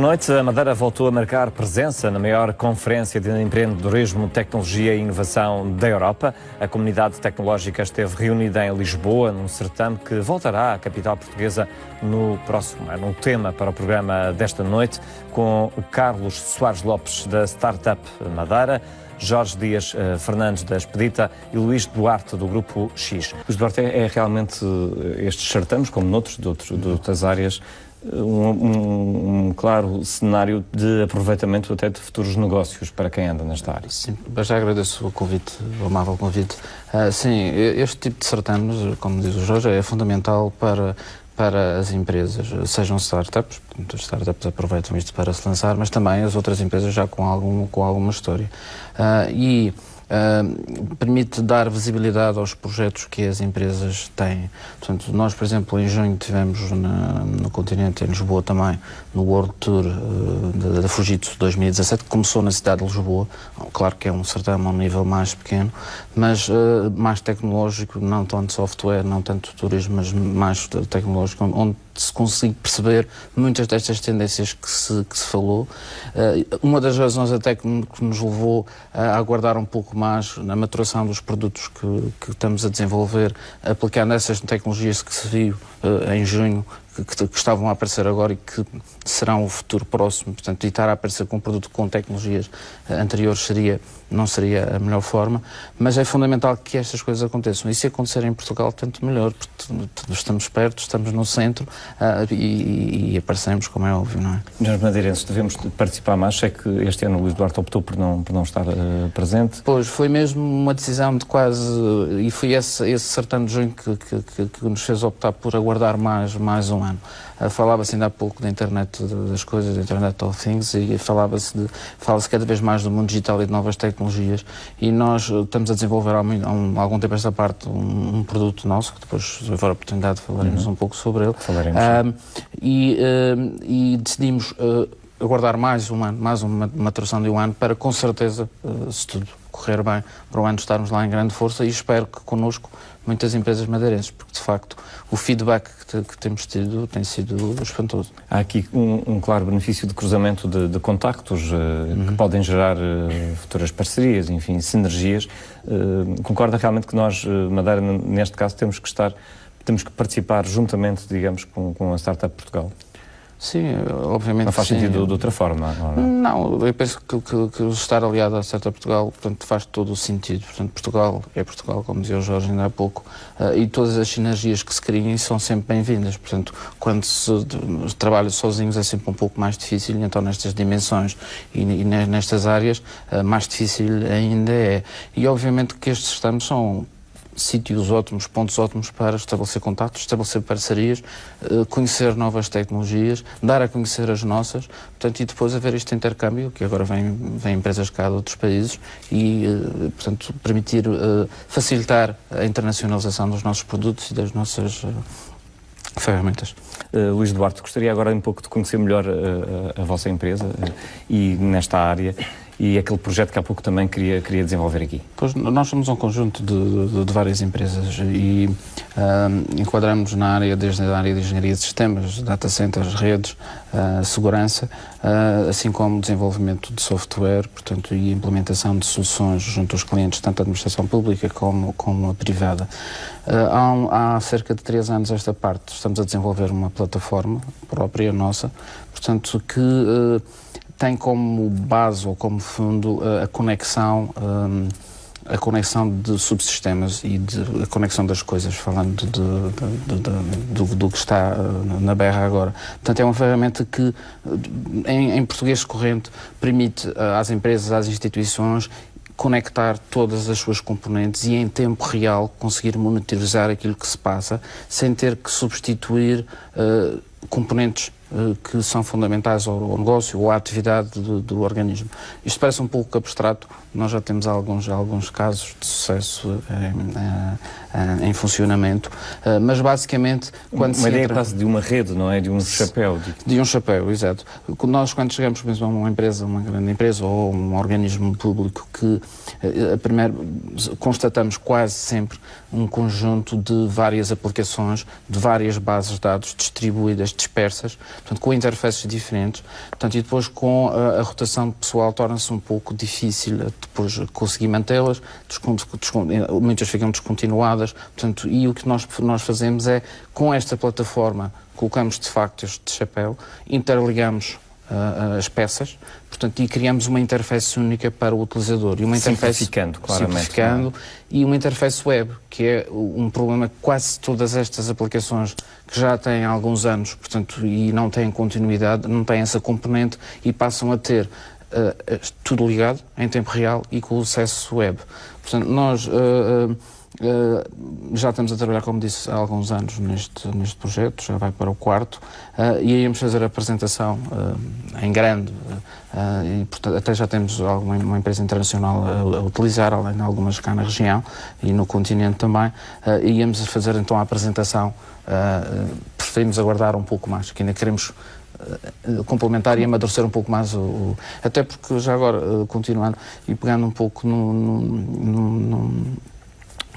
Boa noite. A Madeira voltou a marcar presença na maior conferência de empreendedorismo, tecnologia e inovação da Europa. A comunidade tecnológica esteve reunida em Lisboa, num certame que voltará à capital portuguesa no próximo ano. Um tema para o programa desta noite, com o Carlos Soares Lopes, da Startup Madeira, Jorge Dias Fernandes, da Expedita, e Luís Duarte, do Grupo X. Luís Duarte, é realmente estes certames, como noutros de outras áreas, um claro cenário de aproveitamento até de futuros negócios para quem anda nesta área. Sim, já agradeço o convite, o amável convite. Sim, este tipo de certames, como diz o Jorge, é fundamental para as empresas, sejam startups, portanto, as startups aproveitam isto para se lançar, mas também as outras empresas já com alguma história. Permite dar visibilidade aos projetos que as empresas têm. Portanto, nós, por exemplo, em junho tivemos no continente, em Lisboa também, no World Tour da Fujitsu 2017, que começou na cidade de Lisboa. Claro que é um certame a um nível mais pequeno, mas mais tecnológico, não tanto software, não tanto turismo, mas mais tecnológico, onde se consegue perceber muitas destas tendências que se falou. Uma das razões até que nos levou a aguardar um pouco mais na maturação dos produtos que estamos a desenvolver, aplicando essas tecnologias que se viu em junho, que estavam a aparecer agora e que serão o futuro próximo. Portanto, estar a aparecer com um produto com tecnologias anteriores não seria a melhor forma, mas é fundamental que estas coisas aconteçam. E se acontecer em Portugal, tanto melhor, porque estamos perto, estamos no centro e aparecemos, como é óbvio, não é? Nós madeirenses devemos participar mais. Sei que este ano o Luís Duarte optou por não estar presente. Pois, foi mesmo uma decisão de quase... E foi esse certame de junho que nos fez optar por aguardar mais um ano. Falava-se ainda há pouco da internet das coisas, da Internet of Things, e fala-se cada vez mais do mundo digital e de novas tecnologias, e nós estamos a desenvolver há algum tempo esta parte um produto nosso, que depois, se houver a oportunidade, falaremos um pouco sobre ele. E decidimos aguardar mais um ano, mais uma maturação de um ano, para com certeza, se tudo correr bem, para o ano estarmos lá em grande força, e espero que connosco muitas empresas madeirenses, porque de facto o feedback que temos tido tem sido espantoso. Há aqui um claro benefício de cruzamento de contactos que podem gerar futuras parcerias, enfim, sinergias. Concorda realmente que nós, Madeira, neste caso, temos que participar juntamente, digamos, com a Startup Portugal? Sim, obviamente. Não faz sentido de outra forma? Não, eu penso que estar aliado à Startup Portugal, portanto, faz todo o sentido. Portanto, Portugal é Portugal, como dizia o Jorge ainda há pouco, e todas as sinergias que se criem são sempre bem-vindas. Portanto, quando se trabalha sozinhos é sempre um pouco mais difícil, então nestas dimensões e nestas áreas, mais difícil ainda é. E obviamente que estes certames são sítios ótimos, pontos ótimos para estabelecer contactos, estabelecer parcerias, conhecer novas tecnologias, dar a conhecer as nossas, portanto, e depois haver este intercâmbio, que agora vem empresas cá de outros países, e, portanto, permitir facilitar a internacionalização dos nossos produtos e das nossas ferramentas. Luís Duarte, gostaria agora um pouco de conhecer melhor a vossa empresa e nesta área, e aquele projeto que há pouco também queria desenvolver aqui. Pois, nós somos um conjunto de várias empresas e enquadramos na área, desde a área de engenharia de sistemas, data centers, redes, segurança, assim como desenvolvimento de software, portanto, e implementação de soluções junto aos clientes, tanto a administração pública como a privada. Há cerca de 3 anos esta parte estamos a desenvolver uma plataforma própria nossa, portanto, que tem como base ou como fundo a conexão de subsistemas e a conexão das coisas, falando do que está na berra agora. Portanto, é uma ferramenta que, em português corrente, permite às empresas, às instituições, conectar todas as suas componentes e, em tempo real, conseguir monitorizar aquilo que se passa, sem ter que substituir componentes que são fundamentais ao negócio ou à atividade do organismo. Isto parece um pouco abstrato, nós já temos alguns casos de sucesso em funcionamento, mas basicamente... Uma ideia quase de uma rede, não é? De um chapéu. De um chapéu, exato. Nós, quando chegamos, por exemplo, a uma grande empresa ou um organismo público, que primeiro constatamos quase sempre um conjunto de várias aplicações, de várias bases de dados distribuídas, dispersas, portanto, com interfaces diferentes, portanto, e depois com a rotação de pessoal torna-se um pouco difícil depois conseguir mantê-las, muitas ficam descontinuadas, portanto, e o que nós fazemos é, com esta plataforma, colocamos de facto este chapéu, interligamos as peças, portanto, e criamos uma interface única para o utilizador. E uma simplificando, claramente. E uma interface web, que é um problema que quase todas estas aplicações que já têm há alguns anos, portanto, e não têm continuidade, não têm essa componente e passam a ter tudo ligado em tempo real e com o acesso web. Portanto, nós já estamos a trabalhar, como disse, há alguns anos neste projeto, já vai para o quarto, e íamos fazer a apresentação em grande, e portanto, até já temos uma empresa internacional a utilizar, além de algumas cá na região e no continente também, e íamos fazer então a apresentação, preferimos aguardar um pouco mais, que ainda queremos complementar e amadurecer um pouco mais até porque já agora, continuando e pegando um pouco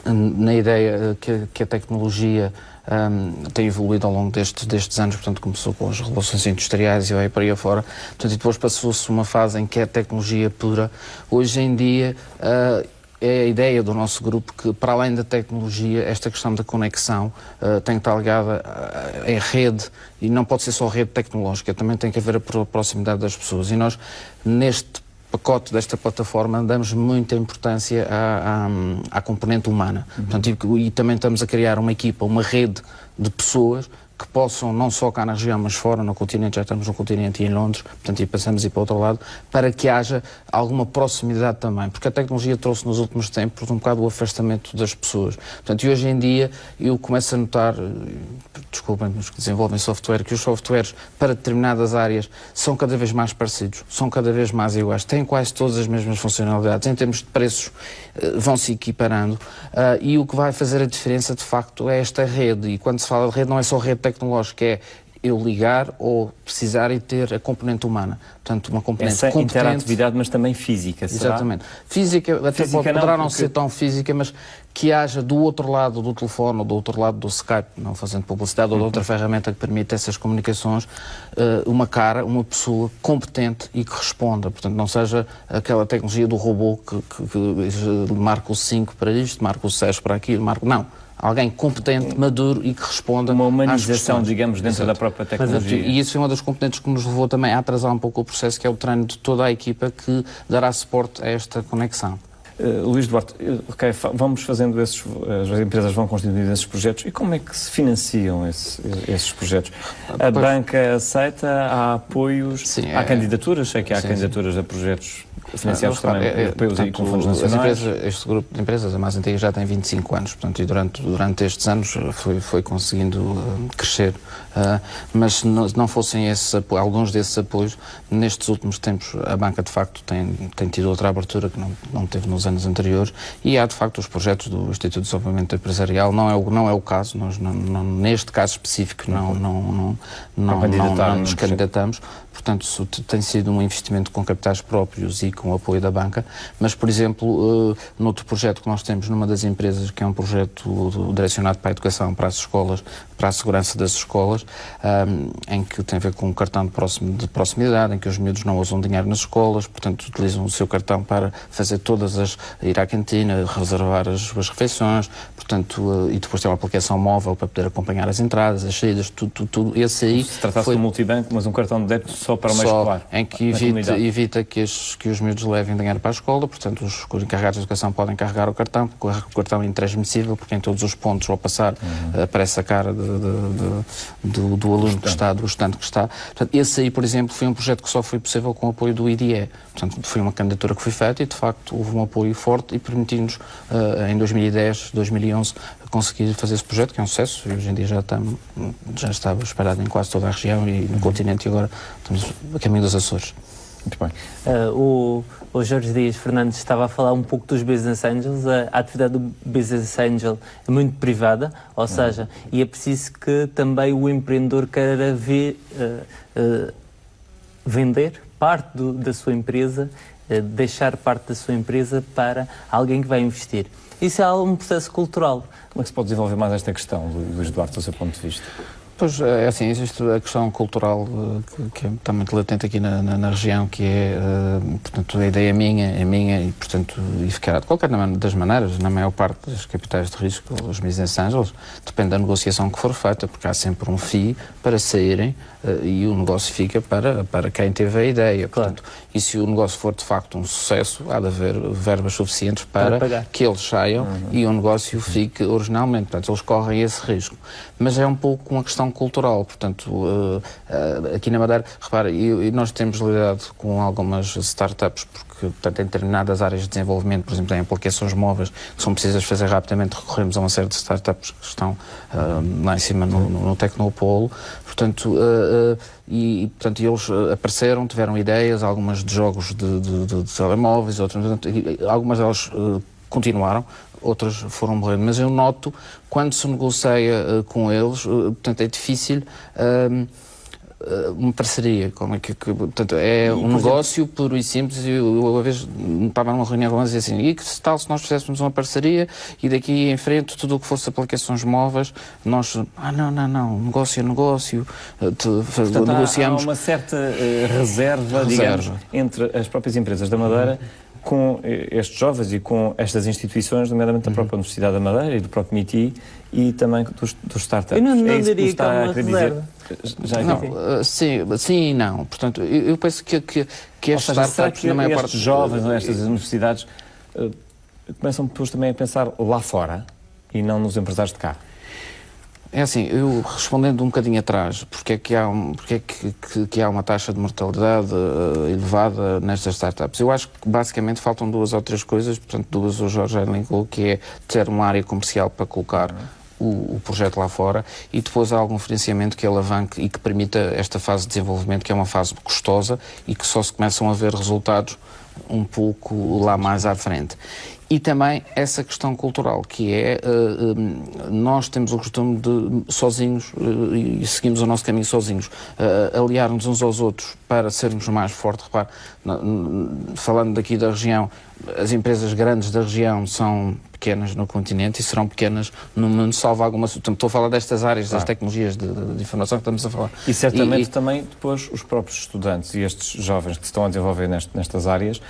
na ideia que a tecnologia tem evoluído ao longo destes anos, portanto começou com as revoluções industriais e vai para aí afora, portanto, e depois passou-se uma fase em que é tecnologia pura. Hoje em dia é a ideia do nosso grupo que, para além da tecnologia, esta questão da conexão tem que estar ligada em rede, e não pode ser só rede tecnológica, também tem que haver a proximidade das pessoas, e nós neste pacote desta plataforma damos muita importância à componente humana. Portanto, e também estamos a criar uma equipa, uma rede de pessoas que possam, não só cá na região, mas fora, no continente, já estamos no continente e em Londres, portanto, e passamos a ir para o outro lado, para que haja alguma proximidade também, porque a tecnologia trouxe nos últimos tempos um bocado o afastamento das pessoas. Portanto, e hoje em dia eu começo a notar, desculpem, os que desenvolvem software, que os softwares para determinadas áreas são cada vez mais parecidos, são cada vez mais iguais, têm quase todas as mesmas funcionalidades, em termos de preços vão se equiparando, e o que vai fazer a diferença, de facto, é esta rede, e quando se fala de rede não é só rede tecnológica, é eu ligar ou precisar e ter a componente humana. Portanto, uma componente essa competente. Interatividade, mas também física, será? Exatamente. Física, até poderá não ser tão física, mas que haja do outro lado do telefone ou do outro lado do Skype, não fazendo publicidade, ou de outra ferramenta que permita essas comunicações, uma cara, uma pessoa competente e que responda. Portanto, não seja aquela tecnologia do robô que marca o 5 para isto, marca o 6 para aquilo, não. Alguém competente, maduro e que responda uma humanização, digamos, dentro da própria tecnologia. E isso é uma das componentes que nos levou também a atrasar um pouco o processo, que é o treino de toda a equipa que dará suporte a esta conexão. Luís Duarte, vamos fazendo as empresas vão constituindo esses projetos, e como é que se financiam esses projetos? A banca aceita, há apoios, sim, há candidaturas, sei que há candidaturas a projetos financiados também europeus e com fundos nacionais. Este grupo de empresas, a mais antiga, já tem 25 anos, portanto, e durante estes anos foi conseguindo crescer, mas se não fossem alguns desses apoios, nestes últimos tempos a banca de facto tem tido outra abertura que não teve nos anos anteriores, e há de facto os projetos do Instituto de Desenvolvimento Empresarial, não é o caso, nós neste caso específico não nos candidatamos. Portanto, tem sido um investimento com capitais próprios e com o apoio da banca, mas, por exemplo, noutro projeto que nós temos numa das empresas, que é um projeto direcionado para a educação, para as escolas, para a segurança das escolas, em que tem a ver com um cartão de proximidade, em que os miúdos não usam dinheiro nas escolas, portanto, utilizam o seu cartão para fazer ir à cantina, reservar as refeições, portanto, e depois tem uma aplicação móvel para poder acompanhar as entradas, as saídas, tudo. Esse aí se tratasse de um multibanco, mas um cartão de débito só para o meio escolar. Em que evita que os miúdos levem dinheiro para a escola, portanto, os encarregados de educação podem carregar o cartão, porque o cartão é intransmissível, porque em todos os pontos, ao passar, aparece a cara do aluno que está, do estudante que está. Portanto, esse aí, por exemplo, foi um projeto que só foi possível com o apoio do IDE. Portanto, foi uma candidatura que foi feita e, de facto, houve um apoio forte e permitiu-nos, em 2010, 2011, conseguir fazer esse projeto, que é um sucesso, e hoje em dia já estava espalhado em quase toda a região e no continente, e agora estamos a caminho dos Açores. Muito bem. O Jorge Dias Fernandes estava a falar um pouco dos Business Angels. A atividade do Business Angel é muito privada, ou seja, e é preciso que também o empreendedor queira vender parte da sua empresa, deixar parte da sua empresa para alguém que vai investir. Isso é um processo cultural. Como é que se pode desenvolver mais esta questão, Luís Duarte, do seu ponto de vista? Pois, é assim, existe a questão cultural que está muito latente aqui na região, que é, portanto, a ideia é minha e, portanto, e ficará de qualquer das maneiras, na maior parte das capitais de risco, os business angels, depende da negociação que for feita, porque há sempre um fee para saírem e o negócio fica para quem teve a ideia. Claro. Portanto, e se o negócio for de facto um sucesso, há de haver verbas suficientes para que eles saiam e o negócio fique originalmente. Portanto, eles correm esse risco. Mas é um pouco uma questão cultural. Portanto, aqui na Madeira, repara, e nós temos lidado com algumas startups, porque, portanto, em determinadas áreas de desenvolvimento, por exemplo, em aplicações móveis que são precisas fazer rapidamente, recorremos a uma série de startups que estão lá em cima no Tecnopolo. Portanto, portanto, eles apareceram, tiveram ideias, algumas de jogos de telemóveis, outras, algumas delas continuaram, outras foram morrendo. Mas eu noto, quando se negocia com eles, portanto, é difícil uma parceria. Como é portanto, é um negócio puro e simples. Eu uma vez estava numa reunião com eles e disse assim, e que tal se nós fizéssemos uma parceria e daqui em frente tudo o que fosse aplicações móveis, nós, não, negócio é negócio, portanto, negociamos. Há uma certa reserva, digamos, entre as próprias empresas da Madeira com estes jovens e com estas instituições, nomeadamente da própria Universidade da Madeira e do próprio MIT e também dos startups. Eu não diria que há uma reserva. Sim e não. Portanto, eu penso que estes startups, na maior parte... jovens, estas universidades, começam depois também a pensar lá fora e não nos empresários de cá? É assim, eu respondendo um bocadinho atrás, porque é que há uma taxa de mortalidade elevada nestas startups? Eu acho que basicamente faltam duas ou três coisas, portanto duas o Jorge já elencou, que é ter uma área comercial para colocar o projeto lá fora e depois há algum financiamento que alavanque e que permita esta fase de desenvolvimento, que é uma fase custosa e que só se começam a ver resultados um pouco lá mais à frente. E também essa questão cultural, que é, nós temos o costume de, sozinhos, e seguimos o nosso caminho sozinhos, aliar-nos uns aos outros para sermos mais fortes. Repare, falando daqui da região, as empresas grandes da região são pequenas no continente e serão pequenas no mundo, salvo alguma... Estou a falar destas áreas, das tecnologias de informação que estamos a falar. E certamente também depois os próprios estudantes e estes jovens que se estão a desenvolver nestas áreas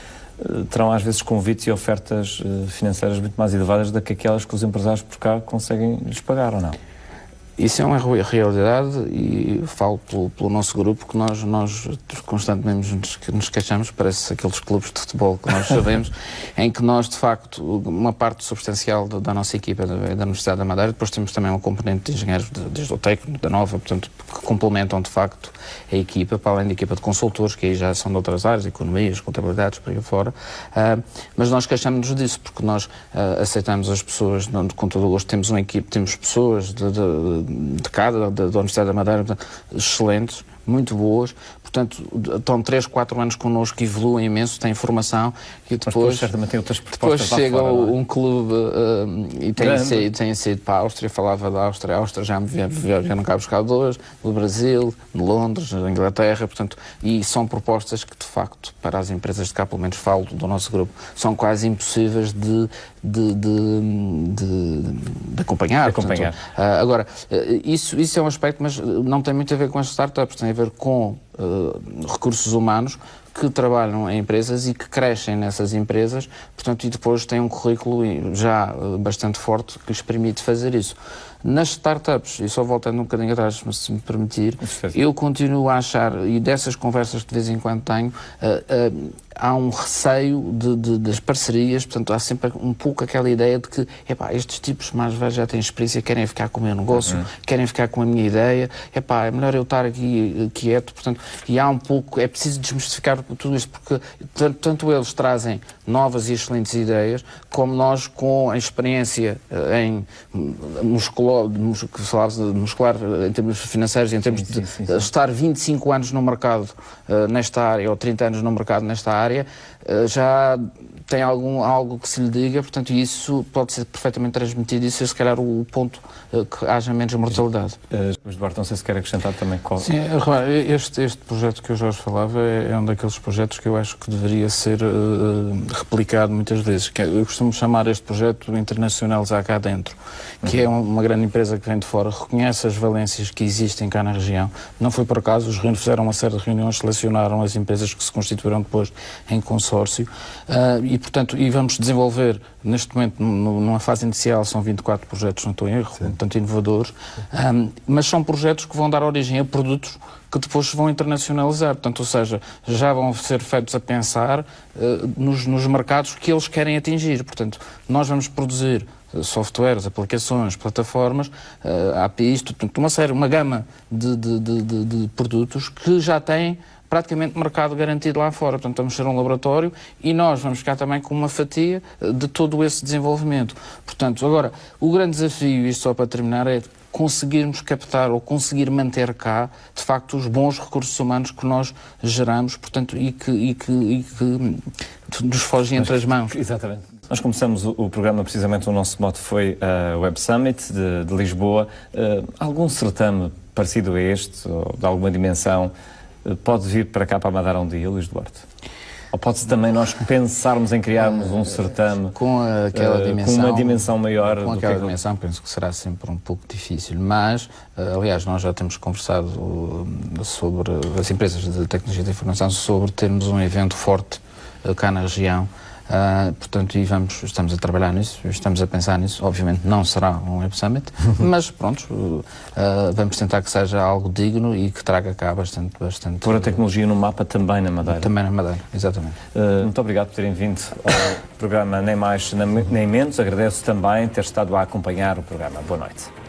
terão às vezes convites e ofertas financeiras muito mais elevadas do que aquelas que os empresários por cá conseguem lhes pagar, ou não? Isso é uma realidade e falo pelo nosso grupo que nós constantemente nos queixamos, parece aqueles clubes de futebol que nós sabemos, em que nós, de facto, uma parte substancial da nossa equipa da Universidade da Madeira, depois temos também um componente de engenheiros desde o técnico, da Nova, portanto, que complementam, de facto, a equipa, para além da equipa de consultores, que aí já são de outras áreas, economias, contabilidades, por aí fora, mas nós queixamos-nos disso, porque nós aceitamos as pessoas, com todo o gosto, temos uma equipe, temos pessoas de cada, da Universidade da Madeira, excelentes, muito boas, portanto, estão 3, 4 anos connosco, evoluem imenso, têm formação e depois chega um clube e têm saído para a Áustria, falava da Áustria, a Áustria já não cá buscar dois, do Brasil, de Londres, da Inglaterra, portanto, e são propostas que, de facto, para as empresas de cá, pelo menos falo do nosso grupo, são quase impossíveis de acompanhar. Portanto, agora, isso é um aspecto, mas não tem muito a ver com as startups, tem a ver com recursos humanos que trabalham em empresas e que crescem nessas empresas, portanto, e depois têm um currículo já bastante forte que lhes permite fazer isso. Nas startups, e só voltando um bocadinho atrás, mas se me permitir, eu continuo a achar, e dessas conversas que de vez em quando tenho, há um receio das parcerias, portanto, há sempre um pouco aquela ideia de que, estes tipos mais velhos já têm experiência, querem ficar com o meu negócio, querem ficar com a minha ideia, é melhor eu estar aqui quieto, portanto, e há um pouco, é preciso desmistificar tudo isto, porque tanto eles trazem novas e excelentes ideias, como nós, com a experiência em muscular, em termos financeiros, em termos de estar 25 anos no mercado nesta área, ou 30 anos no mercado nesta área, já tem algo que se lhe diga, portanto, isso pode ser perfeitamente transmitido e ser, se calhar, o ponto que haja menos mortalidade. Mas, Duarte, não sei se quer acrescentar também qual... Sim, este projeto que o Jorge falava é um daqueles projetos que eu acho que deveria ser replicado muitas vezes. Eu costumo chamar este projeto Internacional Já Cá Dentro, que é uma grande empresa que vem de fora, reconhece as valências que existem cá na região. Não foi por acaso, os reuniões fizeram uma série de reuniões, selecionaram as empresas que se constituíram depois em consórcio e, portanto, vamos desenvolver, neste momento, numa fase inicial, são 24 projetos, não estou em erro, portanto, inovadores, mas são projetos que vão dar origem a produtos que depois se vão internacionalizar, portanto, ou seja, já vão ser feitos a pensar nos mercados que eles querem atingir. Portanto, nós vamos produzir softwares, aplicações, plataformas, APIs, uma gama de produtos que já têm praticamente mercado garantido lá fora. Portanto, vamos ser um laboratório e nós vamos ficar também com uma fatia de todo esse desenvolvimento. Portanto, agora, o grande desafio, isto só para terminar, é conseguirmos captar ou conseguir manter cá, de facto, os bons recursos humanos que nós geramos, portanto, e que nos fogem entre as mãos. Exatamente. Nós começamos o programa, precisamente, o nosso mote foi a Web Summit de Lisboa. Algum certame parecido a este, ou de alguma dimensão, pode vir para cá, para a Madeira um dia, Luís Duarte? Ou pode-se também nós pensarmos em criarmos um certame com aquela dimensão, com uma dimensão maior? Com aquela dimensão, penso que será sempre um pouco difícil, mas, aliás, nós já temos conversado sobre as empresas de tecnologia de informação, sobre termos um evento forte cá na região. Portanto, estamos a trabalhar nisso, estamos a pensar nisso. Obviamente não será um Web Summit, mas pronto, vamos tentar que seja algo digno e que traga cá bastante... Pôr a tecnologia no mapa também na Madeira. Também na Madeira, exatamente. Muito obrigado por terem vindo ao programa Nem Mais Nem Menos. Agradeço também ter estado a acompanhar o programa. Boa noite.